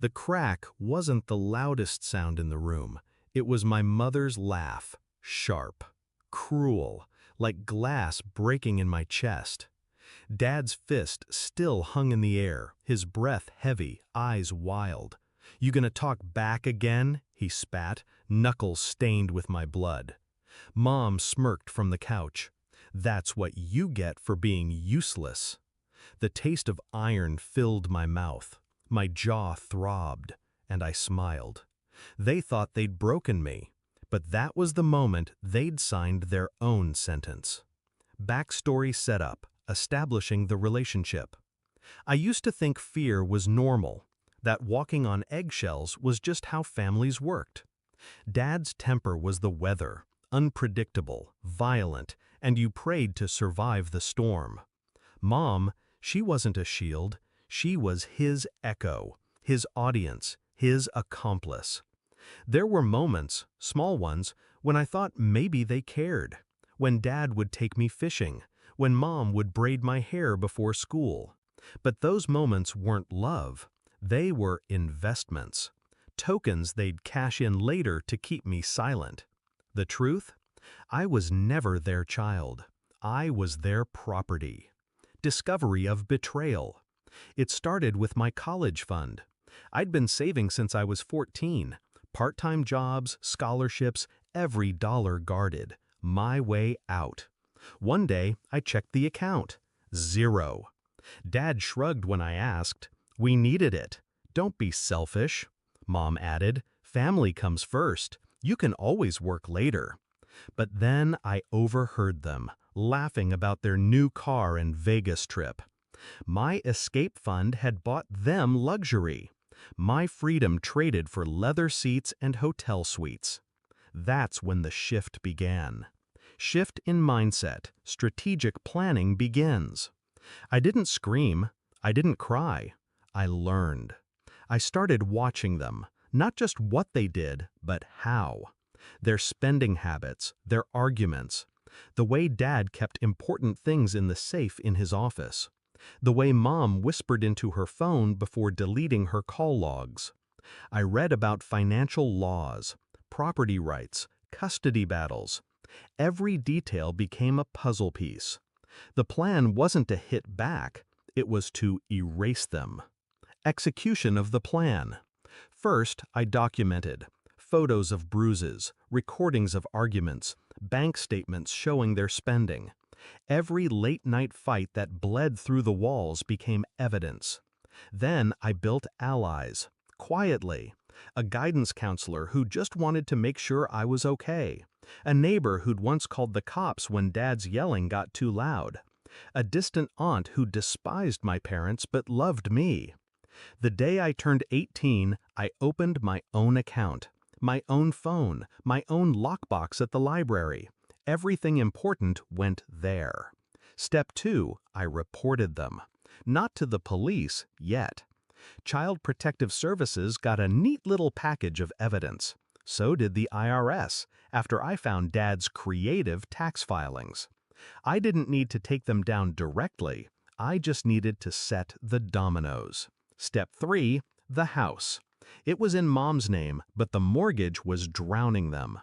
The crack wasn't the loudest sound in the room. It was my mother's laugh, sharp, cruel, like glass breaking in my chest. Dad's fist still hung in the air, his breath heavy, eyes wild. "You gonna talk back again?" he spat, knuckles stained with my blood. Mom smirked from the couch. "That's what you get for being useless." The taste of iron filled my mouth. My jaw throbbed, and I smiled. They thought they'd broken me, but that was the moment they'd signed their own sentence. Backstory setup, establishing the relationship. I used to think fear was normal, that walking on eggshells was just how families worked. Dad's temper was the weather, unpredictable, violent, and you prayed to survive the storm. Mom, she wasn't a shield, she was his echo, his audience, his accomplice. There were moments, small ones, when I thought maybe they cared. When Dad would take me fishing, when Mom would braid my hair before school. But those moments weren't love, they were investments. Tokens they'd cash in later to keep me silent. The truth? I was never their child. I was their property. Discovery of betrayal. It started with my college fund. I'd been saving since I was 14. Part-time jobs, scholarships, every dollar guarded. My way out. One day, I checked the account. Zero. Dad shrugged when I asked. "We needed it. Don't be selfish." Mom added, "Family comes first. You can always work later." But then I overheard them, laughing about their new car and Vegas trip. My escape fund had bought them luxury. My freedom traded for leather seats and hotel suites. That's when the shift began. Shift in mindset, strategic planning begins. I didn't scream, I didn't cry, I learned. I started watching them, not just what they did, but how. Their spending habits, their arguments, the way Dad kept important things in the safe in his office, the way Mom whispered into her phone before deleting her call logs. I read about financial laws, property rights, custody battles. Every detail became a puzzle piece. The plan wasn't to hit back, it was to erase them. Execution of the plan. First, I documented photos of bruises, recordings of arguments, bank statements showing their spending. Every late-night fight that bled through the walls became evidence. Then I built allies, quietly. A guidance counselor who just wanted to make sure I was okay. A neighbor who'd once called the cops when Dad's yelling got too loud. A distant aunt who despised my parents but loved me. The day I turned 18, I opened my own account, my own phone, my own lockbox at the library. Everything important went there. Step 2, I reported them. Not to the police, yet. Child Protective Services got a neat little package of evidence. So did the IRS, after I found Dad's creative tax filings. I didn't need to take them down directly, I just needed to set the dominoes. Step 3, the house. It was in Mom's name, but the mortgage was drowning them.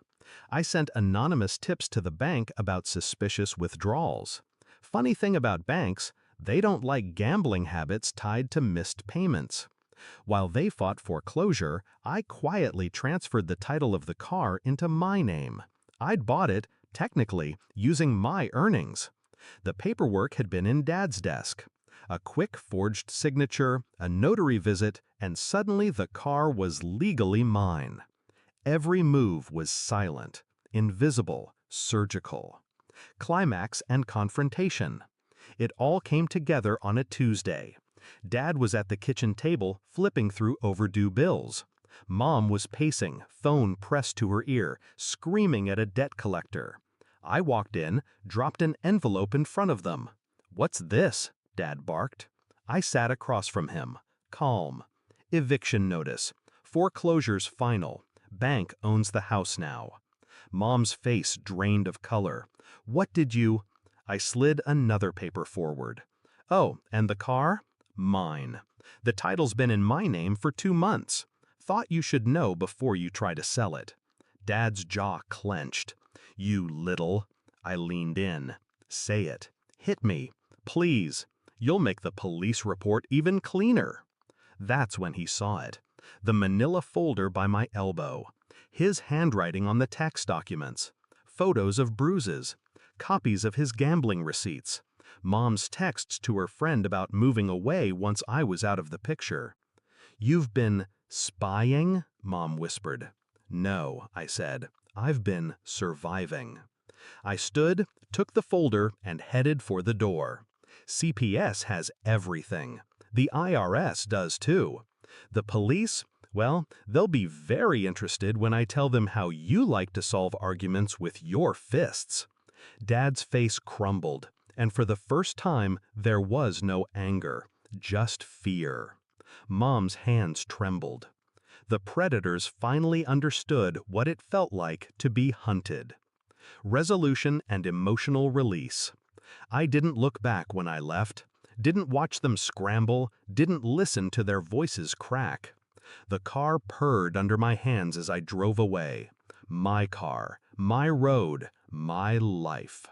I sent anonymous tips to the bank about suspicious withdrawals. Funny thing about banks, they don't like gambling habits tied to missed payments. While they fought foreclosure, I quietly transferred the title of the car into my name. I'd bought it, technically, using my earnings. The paperwork had been in Dad's desk. A quick forged signature, a notary visit, and suddenly the car was legally mine. Every move was silent, invisible, surgical. Climax and confrontation. It all came together on a Tuesday. Dad was at the kitchen table, flipping through overdue bills. Mom was pacing, phone pressed to her ear, screaming at a debt collector. I walked in, dropped an envelope in front of them. "What's this?" Dad barked. I sat across from him, calm. Eviction notice. Foreclosure's final. Bank owns the house now. Mom's face drained of color. "What did you—" I slid another paper forward. "Oh, and the car? Mine. The title's been in my name for 2 months. Thought you should know before you try to sell it." Dad's jaw clenched. "You little." I leaned in. "Say it. Hit me. Please. You'll make the police report even cleaner." That's when he saw it. The manila folder by my elbow. His handwriting on the tax documents. Photos of bruises. Copies of his gambling receipts. Mom's texts to her friend about moving away once I was out of the picture. "You've been spying?" Mom whispered. "No," I said. "I've been surviving." I stood, took the folder, and headed for the door. CPS has everything. The IRS does too. The police, well, they'll be very interested when I tell them how you like to solve arguments with your fists. Dad's face crumbled, and for the first time, there was no anger, just fear. Mom's hands trembled. The predators finally understood what it felt like to be hunted. Resolution and emotional release. I didn't look back when I left, didn't watch them scramble, didn't listen to their voices crack. The car purred under my hands as I drove away. My car, my road, my life.